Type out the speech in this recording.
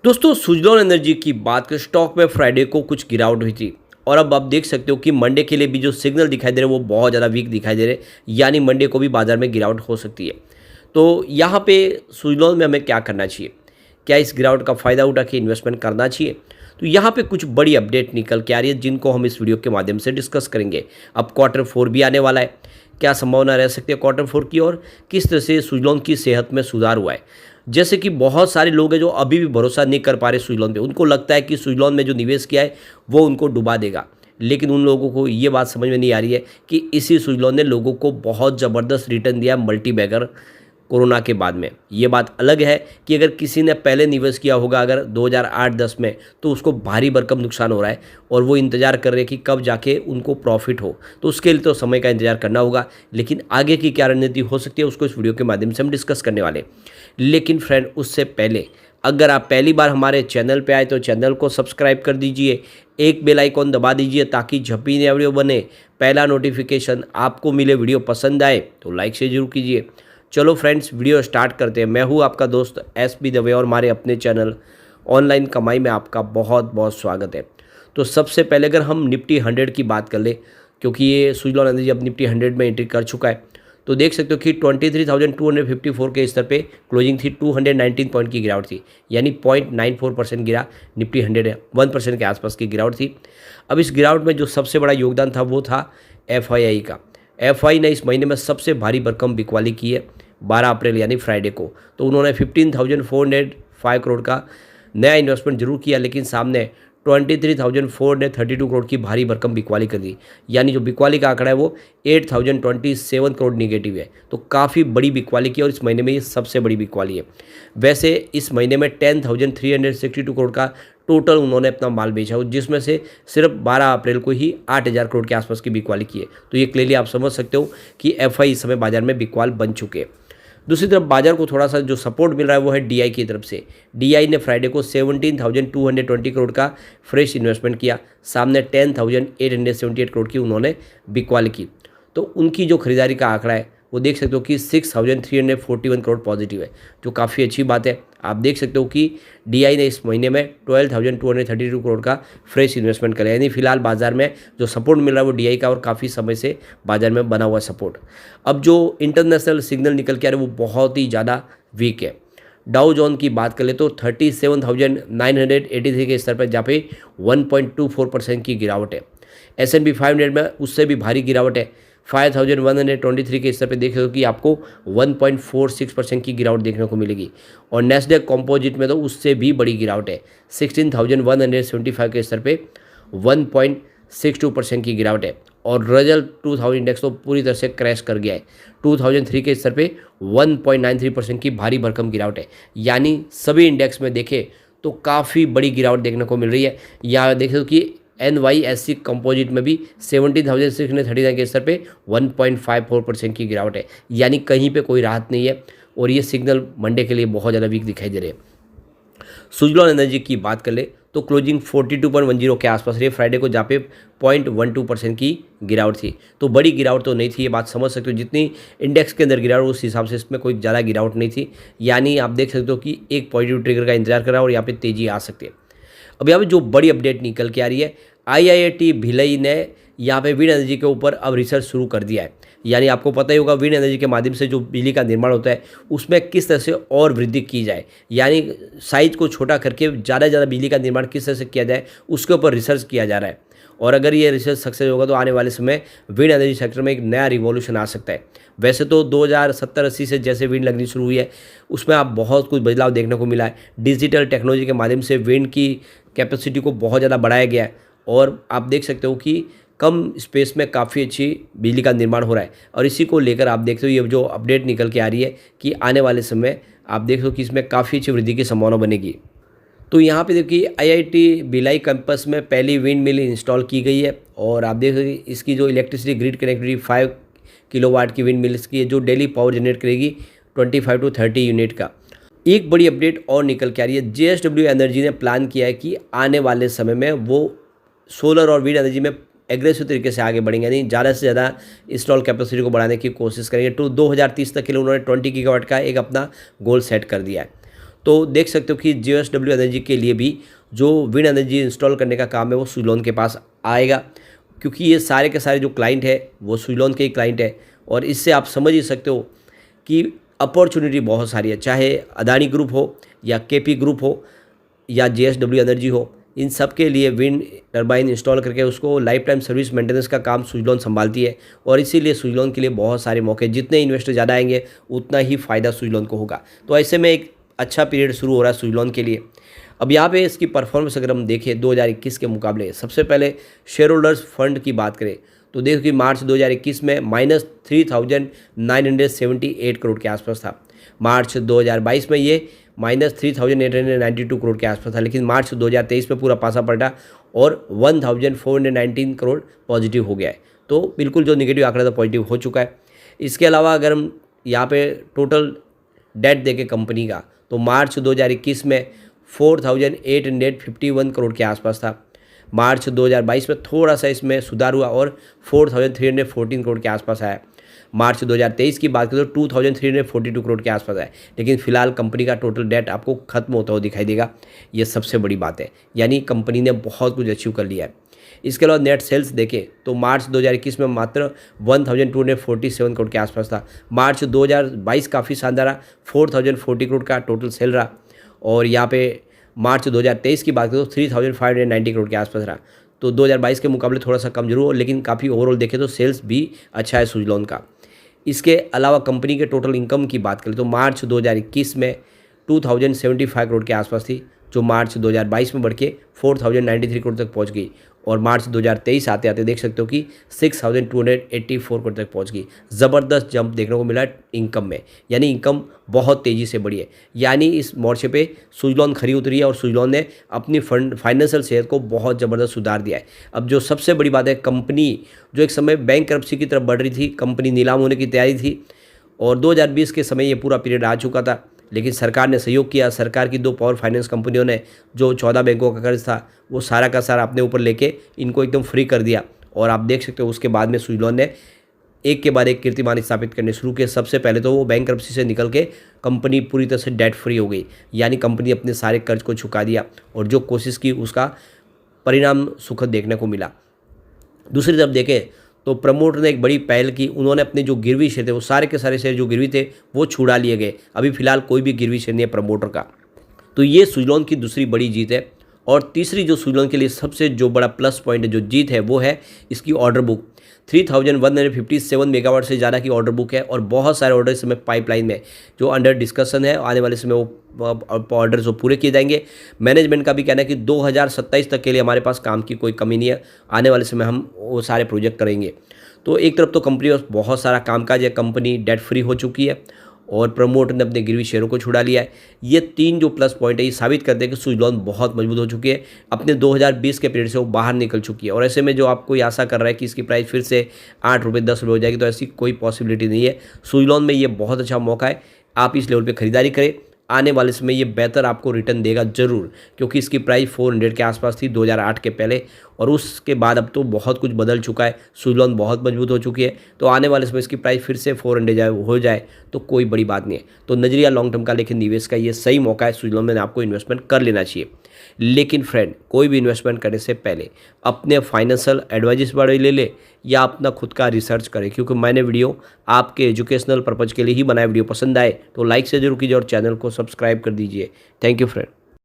दोस्तों सुजलॉन एनर्जी की बात करें स्टॉक में फ्राइडे को कुछ गिरावट हुई थी। और अब आप देख सकते हो कि मंडे के लिए भी जो सिग्नल दिखाई दे रहे हैं वो बहुत ज़्यादा वीक दिखाई दे रहे हैं, यानी मंडे को भी बाजार में गिरावट हो सकती है। तो यहाँ पे सुजलॉन में हमें क्या करना चाहिए, क्या इस गिरावट का फ़ायदा उठा के इन्वेस्टमेंट करना चाहिए? तो यहाँ पे कुछ बड़ी अपडेट निकल के आ रही है जिनको हम इस वीडियो के माध्यम से डिस्कस करेंगे। अब क्वार्टर 4 भी आने वाला है, क्या संभावना रह सकती है क्वार्टर 4 की, और किस तरह से सुजलॉन की सेहत में सुधार हुआ है। जैसे कि बहुत सारे लोग हैं जो अभी भी भरोसा नहीं कर पा रहे सुजलॉन पे, उनको लगता है कि सुजलॉन में जो निवेश किया है वो उनको डुबा देगा। लेकिन उन लोगों को ये बात समझ में नहीं आ रही है कि इसी सुजलॉन ने लोगों को बहुत ज़बरदस्त रिटर्न दिया मल्टी बैगर कोरोना के बाद में। ये बात अलग है कि अगर किसी ने पहले निवेश किया होगा अगर 2008-10 में, तो उसको भारी भरकम नुकसान हो रहा है और वो इंतज़ार कर रहे हैं कि कब जाके उनको प्रॉफिट हो। तो उसके लिए तो समय का इंतज़ार करना होगा, लेकिन आगे की क्या रणनीति हो सकती है उसको इस वीडियो के माध्यम से हम डिस्कस करने वाले। लेकिन फ्रेंड, उससे पहले अगर आप पहली बार हमारे चैनल पे आए तो चैनल को सब्सक्राइब कर दीजिए, एक बेल आइकॉन दबा दीजिए ताकि जब भी नया वीडियो बने पहला नोटिफिकेशन आपको मिले। वीडियो पसंद आए तो लाइक से जरूर कीजिए। चलो फ्रेंड्स, वीडियो स्टार्ट करते हैं। मैं हूँ आपका दोस्त SB दवे और हमारे अपने चैनल ऑनलाइन कमाई में आपका बहुत बहुत स्वागत है। तो सबसे पहले अगर हम निफ्टी 100 की बात कर ले, क्योंकि ये सुजलॉन एनर्जी अब निफ्टी 100 में एंट्री कर चुका है, तो देख सकते हो कि 23,254 के स्तर पे क्लोजिंग थी। 219 पॉइंट की गिरावट थी, यानी 0.94% गिरा निफ्टी 100 है, 1% के आसपास की गिरावट थी। अब इस गिरावट में जो सबसे बड़ा योगदान था वो था FII का। FI ने इस महीने में सबसे भारी भरकम बिकवाली की है 12 अप्रैल यानी फ्राइडे को। तो उन्होंने 15,405 करोड़ का नया इन्वेस्टमेंट जरूर किया, लेकिन सामने 23,432 करोड़ की भारी भरकम बिकवाली कर दी, यानी जो बिकवाली का आंकड़ा है वो 8,027 करोड़ निगेटिव है। तो काफ़ी बड़ी बिकवाली की और इस महीने में ये सबसे बड़ी बिकवाली है। वैसे इस महीने में 10,362 करोड़ का टोटल उन्होंने अपना माल बेचा, जिसमें से सिर्फ 12 अप्रैल को ही 8,000 करोड़ के आसपास की बिकवाली की है। तो ये क्लियरली आप समझ सकते हो कि FI इस समय बाजार में बिकवाल बन चुके हैं। दूसरी तरफ बाजार को थोड़ा सा जो सपोर्ट मिल रहा है वो है DI की तरफ से। DI ने फ्राइडे को 17,220 करोड़ का फ्रेश इन्वेस्टमेंट किया, सामने 10,878 करोड़ की उन्होंने बिकवाली की। तो उनकी जो खरीदारी का आंकड़ा है वो देख सकते हो कि 6,341 करोड़ पॉजिटिव है, जो काफ़ी अच्छी बात है। आप देख सकते हो कि DI ने इस महीने में 12,232 करोड़ का फ्रेश इन्वेस्टमेंट करा, यानी फिलहाल बाजार में जो सपोर्ट मिल रहा है वो DI का और काफ़ी समय से बाजार में बना हुआ सपोर्ट। अब जो इंटरनेशनल सिग्नल निकल के आ रहे हैं वो बहुत ही ज़्यादा वीक है। डाउ जोन की बात कर ले तो 37,983 के स्तर पर जहाँ पे 1.24% की गिरावट है। S&P 500 में उससे भी भारी गिरावट है। 5,123 के स्तर पे देख रहे हो कि आपको 1.46% की गिरावट देखने को मिलेगी। और नेस्डेक कॉम्पोजिट में तो उससे भी बड़ी गिरावट है। 16,175 के स्तर पे 1.62% की गिरावट है। और रजल 2000 इंडेक्स तो पूरी तरह से क्रैश कर गया है। 2003 के स्तर पे 1.93% की भारी भरकम गिरावट है, यानी सभी इंडेक्स में देखें तो काफ़ी बड़ी गिरावट देखने को मिल रही है। यहाँ देखें कि NYSE कंपोजिट में भी 17,639 के स्तर पे 1.54% की गिरावट है, यानी कहीं पे कोई राहत नहीं है। और ये सिग्नल मंडे के लिए बहुत ज़्यादा वीक दिखाई दे रहे हैं। सुजलॉन एनर्जी की बात कर ले तो क्लोजिंग 42.10 के आसपास रही फ्राइडे को, जहाँ पे 0.12% की गिरावट थी। तो बड़ी गिरावट तो नहीं थी, ये बात समझ सकते हो। जितनी इंडेक्स के अंदर गिरावट उस हिसाब से इसमें कोई ज़्यादा गिरावट नहीं थी, यानी आप देख सकते हो कि एक पॉजिटिव ट्रिगर का इंतजार कर रहा है और यहाँ पे तेज़ी आ सकती है। अब यहाँ पे जो बड़ी अपडेट निकल के आ रही है, IIT भिलई ने यहाँ पे विंड एनर्जी के ऊपर अब रिसर्च शुरू कर दिया है। यानी आपको पता ही होगा विंड एनर्जी के माध्यम से जो बिजली का निर्माण होता है उसमें किस तरह से और वृद्धि की जाए, यानी साइज को छोटा करके ज़्यादा से ज़्यादा बिजली का निर्माण किस तरह से किया जाए उसके ऊपर रिसर्च किया जा रहा है। और अगर ये रिसर्च सक्सेस होगा तो आने वाले समय विंड एनर्जी सेक्टर में एक नया रिवॉल्यूशन आ सकता है। वैसे तो 2070-80 से जैसे विंड लगनी शुरू हुई है उसमें आप बहुत कुछ बदलाव देखने को मिला है। डिजिटल टेक्नोलॉजी के माध्यम से विंड की कैपेसिटी को बहुत ज़्यादा बढ़ाया गया है और आप देख सकते हो कि कम स्पेस में काफ़ी अच्छी बिजली का निर्माण हो रहा है। और इसी को लेकर आप देखते हो ये जो अपडेट निकल के आ रही है कि आने वाले समय आप देख हो कि इसमें काफ़ी अच्छी वृद्धि की संभावना बनेगी। तो यहाँ पे देखिए IIT भिलाई कैंपस में पहली विंड मिल इंस्टॉल की गई है और आप देख सकते इसकी जो इलेक्ट्रिसिटी ग्रिड कनेक्टिविटी 5 किलोवाट की विंड मिल्स की है, जो डेली पावर जनरेट करेगी 25 to 30 यूनिट का। एक बड़ी अपडेट और निकल के आ रही है, JSW एनर्जी ने प्लान किया है कि आने वाले समय में वो सोलर और विंड एनर्जी में एग्रेसिव तरीके से आगे बढ़ेंगे, यानी ज़्यादा से ज़्यादा इंस्टॉल कैपेसिटी को बढ़ाने की कोशिश करेंगे। तो 2030 तक के लिए उन्होंने 20 गीगावाट का एक अपना गोल सेट कर दिया है। तो देख सकते हो कि JSW एनर्जी के लिए भी जो विंड एनर्जी इंस्टॉल करने का काम है वो सुज़लॉन के पास आएगा, क्योंकि ये सारे के सारे जो क्लाइंट है वो सुज़लॉन के ही क्लाइंट है। और इससे आप समझ ही सकते हो कि अपॉर्चुनिटी बहुत सारी है, चाहे अदानी ग्रुप हो या KP ग्रुप हो या JSW एनर्जी हो, इन सब के लिए विंड टरबाइन इंस्टॉल करके उसको लाइफ टाइम सर्विस मेंटेनेंस का काम सुज़लॉन संभालती है। और इसीलिए सुज़लॉन के लिए बहुत सारे मौके, जितने इन्वेस्टर ज़्यादा आएंगे उतना ही फ़ायदा सुज़लॉन को होगा। तो ऐसे में एक अच्छा पीरियड शुरू हो रहा है सुज़लॉन के लिए। अब यहाँ पे इसकी परफॉर्मेंस अगर हम देखें 2021 के मुकाबले, सबसे पहले शेयर होल्डर्स फंड की बात करें तो देखो कि मार्च 2021 में -3,978 करोड़ के आसपास था। मार्च 2022 में ये -3,892 करोड़ के आसपास था, लेकिन मार्च 2023 में पूरा पासा पलटा और 1,419 करोड़ पॉजिटिव हो गया है। तो बिल्कुल जो नेगेटिव आंकड़ा था पॉजिटिव हो चुका है। इसके अलावा अगर हम यहाँ पे टोटल डेट देखें कंपनी का, तो मार्च 2021 में 4,851 करोड़ के आसपास था। मार्च 2022 में थोड़ा सा इसमें सुधार हुआ और 4,314 करोड़ के आसपास आया। मार्च 2023 की बात करें तो 2,342 करोड़ के आसपास आए, लेकिन फिलहाल कंपनी का टोटल डेट आपको खत्म होता हुआ दिखाई देगा। ये सबसे बड़ी बात है, यानी कंपनी ने बहुत कुछ अचीव कर लिया है। इसके अलावा नेट सेल्स देखें तो मार्च 2021 में मात्र 1,247 करोड़ के आसपास था। मार्च 2022 काफ़ी शानदार रहा, 4,040 करोड़ का टोटल सेल रहा। और यहाँ पे मार्च 2023 की बात करें तो 3,590 करोड़ के आसपास रहा। तो 2022 के मुकाबले थोड़ा सा कम जरूर हो, लेकिन काफ़ी ओवरऑल देखें तो सेल्स भी अच्छा है सुज़लॉन का। इसके अलावा कंपनी के टोटल इनकम की बात करें तो मार्च 2021 में 2,075 करोड़ के आसपास थी, जो मार्च 2022 में बढ़ के 4,093 करोड़ तक पहुंच गई। और मार्च 2023 आते आते देख सकते हो कि 6,284 करोड़ तक पहुंच गई। ज़बरदस्त जंप देखने को मिला इनकम में, यानी इनकम बहुत तेज़ी से बढ़ी है। यानी इस मोर्चे पे सुज़लॉन खरी उतरी है और सुज़लॉन ने अपनी फाइनेंशियल सेहत को बहुत ज़बरदस्त सुधार दिया है। अब जो सबसे बड़ी बात है, कंपनी जो एक समय बैंक करप्सी की तरफ बढ़ रही थी, कंपनी नीलाम होने की तैयारी थी और 2020 के समय ये पूरा पीरियड आ चुका था, लेकिन सरकार ने सहयोग किया। सरकार की 2 पावर फाइनेंस कंपनियों ने जो 14 बैंकों का कर्ज था वो सारा का सारा अपने ऊपर लेके इनको एकदम फ्री कर दिया। और आप देख सकते हो उसके बाद में सुज़लॉन ने एक के बाद एक कीर्तिमान स्थापित करने शुरू किए। सबसे पहले तो वो बैंक करप्सी से निकल के कंपनी पूरी तरह से डेट फ्री हो गई, यानी कंपनी अपने सारे कर्ज को चुका दिया और जो कोशिश की उसका परिणाम सुखद देखने को मिला। दूसरी तरफ देखें तो प्रमोटर ने एक बड़ी पहल की, उन्होंने अपने जो गिरवी शेयर थे वो सारे के सारे शेयर जो गिरवी थे वो छुड़ा लिए गए। अभी फिलहाल कोई भी गिरवी शेयर नहीं है प्रमोटर का। तो ये सुज़लॉन की दूसरी बड़ी जीत है। और तीसरी जो सुज़लॉन के लिए सबसे जो बड़ा प्लस पॉइंट है, जो जीत है, वो है इसकी ऑर्डर बुक। 3,157 मेगावाट से ज़्यादा की ऑर्डर बुक है और बहुत सारे ऑर्डर इस समय पाइपलाइन में जो अंडर डिस्कशन है। आने वाले समय वो ऑर्डर्स जो पूरे किए जाएंगे। मैनेजमेंट का भी कहना है कि 2027 तक के लिए हमारे पास काम की कोई कमी नहीं है, आने वाले समय हम वो सारे प्रोजेक्ट करेंगे। तो एक तरफ तो कंपनी में बहुत सारा कामकाज है, कंपनी डेट फ्री हो चुकी है और प्रमोटर ने अपने गिरवी शेयरों को छुड़ा लिया है। ये 3 जो प्लस पॉइंट है ये साबित करते हैं कि सुज़लॉन बहुत मजबूत हो चुकी है, अपने 2020 के पीरियड से वो बाहर निकल चुकी है। और ऐसे में जो आपको आशा कर रहा है कि इसकी प्राइस फिर से 8 रुपये 10 रुपये हो जाएगी, तो ऐसी कोई पॉसिबिलिटी नहीं है। सुज़लॉन में ये बहुत अच्छा मौका है, आप इस लेवल पर खरीदारी करें। आने वाले समय ये बेहतर आपको रिटर्न देगा ज़रूर, क्योंकि इसकी प्राइस 400 के आसपास थी 2008 के पहले, और उसके बाद अब तो बहुत कुछ बदल चुका है। सुज़लॉन बहुत मजबूत हो चुकी है, तो आने वाले समय इसकी प्राइस फिर से 400 हो जाए तो कोई बड़ी बात नहीं है। तो नज़रिया लॉन्ग टर्म का, लेकिन निवेश का ये सही मौका है। सुज़लॉन में आपको इन्वेस्टमेंट कर लेना चाहिए। लेकिन फ्रेंड, कोई भी इन्वेस्टमेंट करने से पहले अपने फाइनेंशियल एडवाइजर्स बड़े ले ले या अपना खुद का रिसर्च करें, क्योंकि मैंने वीडियो आपके एजुकेशनल पर्पज़ के लिए ही बनाया। वीडियो पसंद आए तो लाइक से जरूर कीजिए और चैनल को सब्सक्राइब कर दीजिए। Thank you friend.